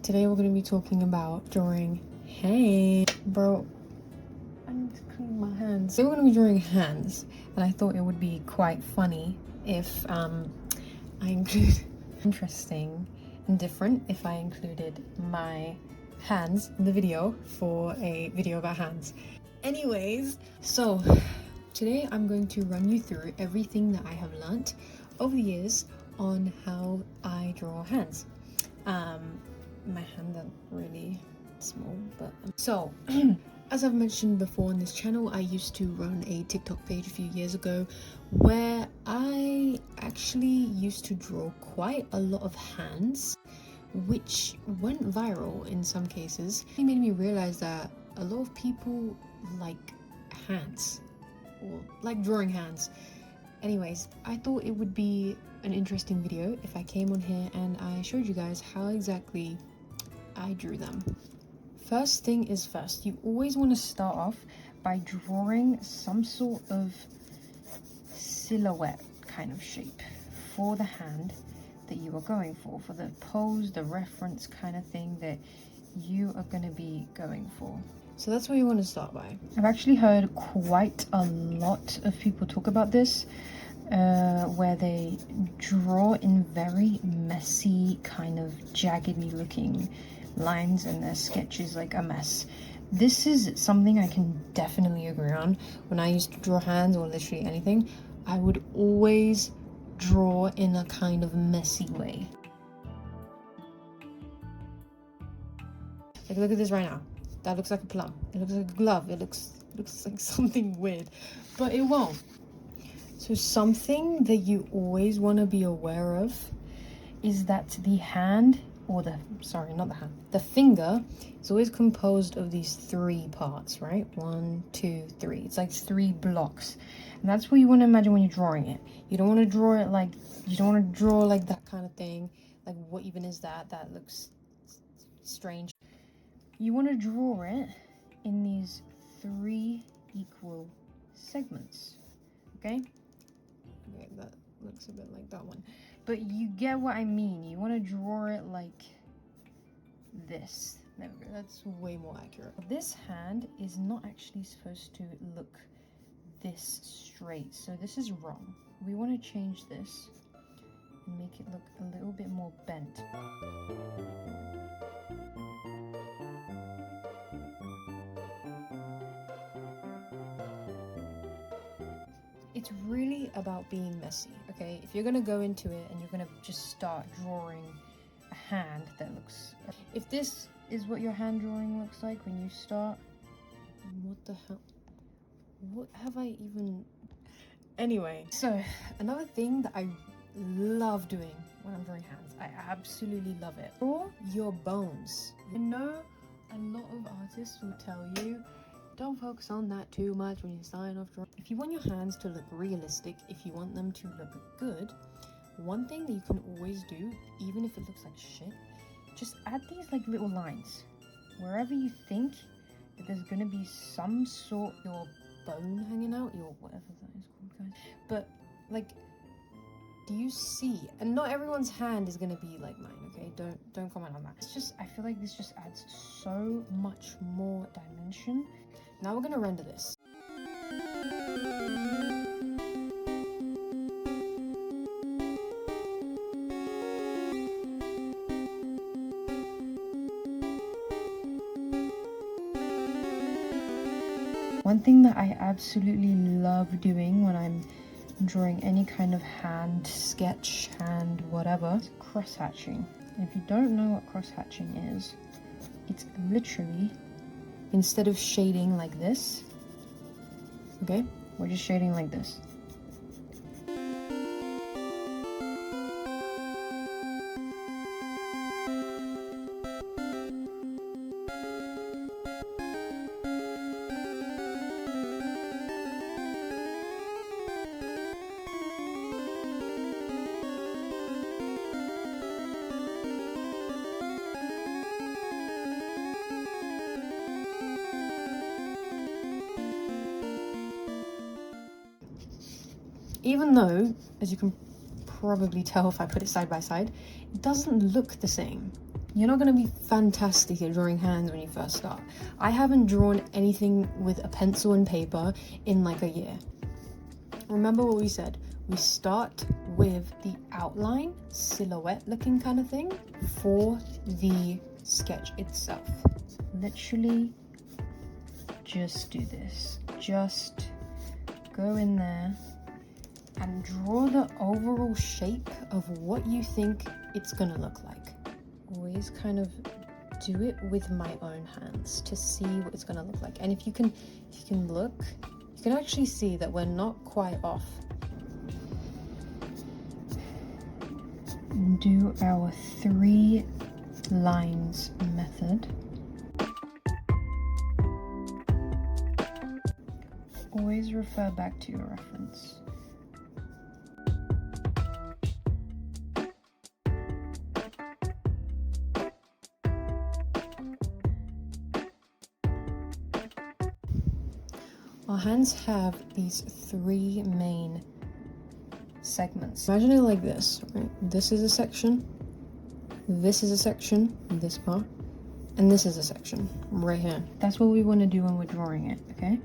Today we're going to be talking about drawing hands. Bro, I need to clean my hands. Today we're going to be drawing hands, and I thought it would be quite funny if I include interesting and different if I included my hands in the video for a video about hands. Anyways, so today I'm going to run you through everything that I have learnt over the years on how I draw hands. My hands are really small, but so as I've mentioned before on this channel, I used to run a TikTok page a few years ago where I actually used to draw quite a lot of hands, which went viral in some cases. It made me realize that a lot of people like hands, or like drawing hands. Anyways, I thought it would be an interesting video if I came on here and I showed you guys how exactly I drew them. First thing is first, you always want to start off by drawing some sort of silhouette kind of shape for the hand that you are going for the pose, the reference kind of thing that you are going to be going for. So that's what you want to start by. I've actually heard quite a lot of people talk about this, where they draw in very messy, kind of jaggedy looking lines and their sketch is like a mess. This is something I can definitely agree on. When I used to draw hands or literally anything, I would always draw in a kind of messy way. Like, look at this right now. That looks like a plum. It looks like a glove. It looks like something weird, but it won't. So something that you always want to be aware of is that the hand, or the finger is always composed of these three parts, right? 1, 2, 3. It's like 3 blocks. And that's what you want to imagine when you're drawing it. You don't want to draw it like, you don't want to draw like that kind of thing. Like, what even is that? That looks strange. You want to draw it in these 3 equal segments, okay? Okay, that looks a bit like that one. But you get what I mean. You want to draw it like this. There we go. That's way more accurate. This hand is not actually supposed to look this straight. So this is wrong. We want to change this and make it look a little bit more bent. It's really about being messy, okay? If you're gonna go into it and you're gonna just start drawing a hand that looks... If this is what your hand drawing looks like when you start... What the hell? What have I even... Anyway, so another thing that I love doing when I'm drawing hands, I absolutely love it. Draw your bones. You know, a lot of artists will tell you, don't focus on that too much when you're starting off drawing. If you want your hands to look realistic, if you want them to look good, one thing that you can always do, even if it looks like shit, just add these like little lines. Wherever you think that there's gonna be some sort of your bone hanging out, your whatever that is called, guys. But like, do you see? And not everyone's hand is gonna be like mine, okay? Don't comment on that. It's just, I feel like this just adds so much more dimension. Now we're gonna render this. One thing that I absolutely love doing when I'm drawing any kind of hand sketch, hand whatever, is cross-hatching. And if you don't know what cross-hatching is, it's literally, instead of shading like this, okay, we're just shading like this. Even though, as you can probably tell if I put it side by side, it doesn't look the same. You're not going to be fantastic at drawing hands when you first start. I haven't drawn anything with a pencil and paper in like a year. Remember what we said? We start with the outline, silhouette looking kind of thing for the sketch itself. Literally just do this. Just go in there and draw the overall shape of what you think it's gonna look like. Always kind of do it with my own hands to see what it's gonna look like. And if you can look, you can actually see that we're not quite off. Do our 3 lines method. Always refer back to your reference. Our hands have these 3 main segments. Imagine it like this, right? This is a section, this is a section, this part, and this is a section right here. That's what we want to do when we're drawing it, okay?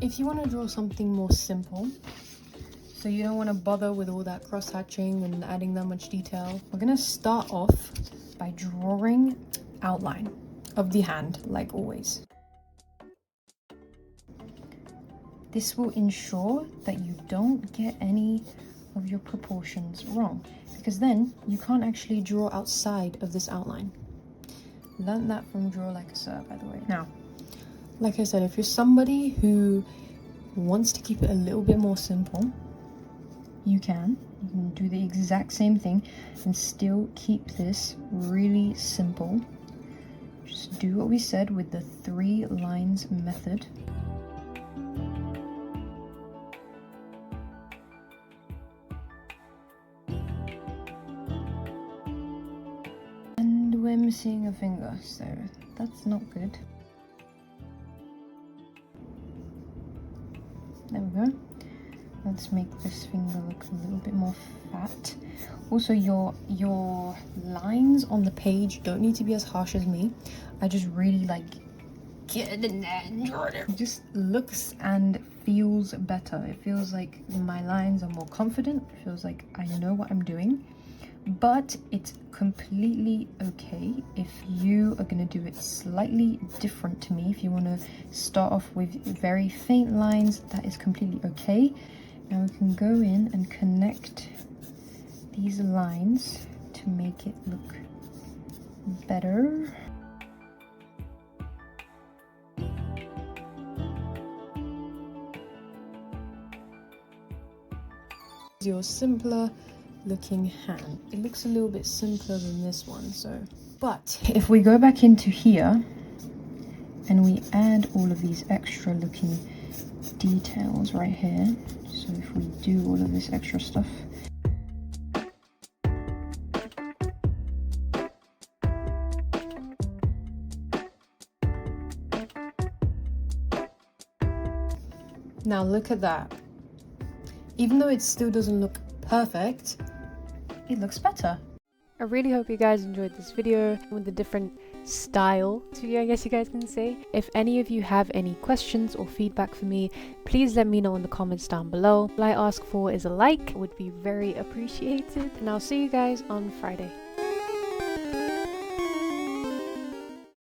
If you want to draw something more simple, so you don't want to bother with all that cross-hatching and adding that much detail, we're going to start off by drawing outline of the hand, like always. This will ensure that you don't get any of your proportions wrong, because then you can't actually draw outside of this outline. Learned that from Draw Like a Sir, by the way. Now, like I said, if you're somebody who wants to keep it a little bit more simple, you can do the exact same thing and still keep this really simple. Just do what we said with the 3 lines method. And we're missing a finger, so that's not good. There we go. Let's make this finger look a little bit more fat. Also, your lines on the page don't need to be as harsh as me. I just really like get in there and draw it. It just looks and feels better. It feels like my lines are more confident. It feels like I know what I'm doing. But it's completely okay if you are going to do it slightly different to me. If you want to start off with very faint lines, that is completely okay. Now we can go in and connect these lines to make it look better. Your simpler looking hand. It looks a little bit simpler than this one, so. But if we go back into here and we add all of these extra looking details right here, so if we do all of this extra stuff, now look at that. Even though it still doesn't look perfect, it looks better. I really hope you guys enjoyed this video with the different style video, I guess you guys can say. If any of you have any questions or feedback for me, please let me know in the comments down below. All I ask for is a like, it would be very appreciated, and I'll see you guys on Friday.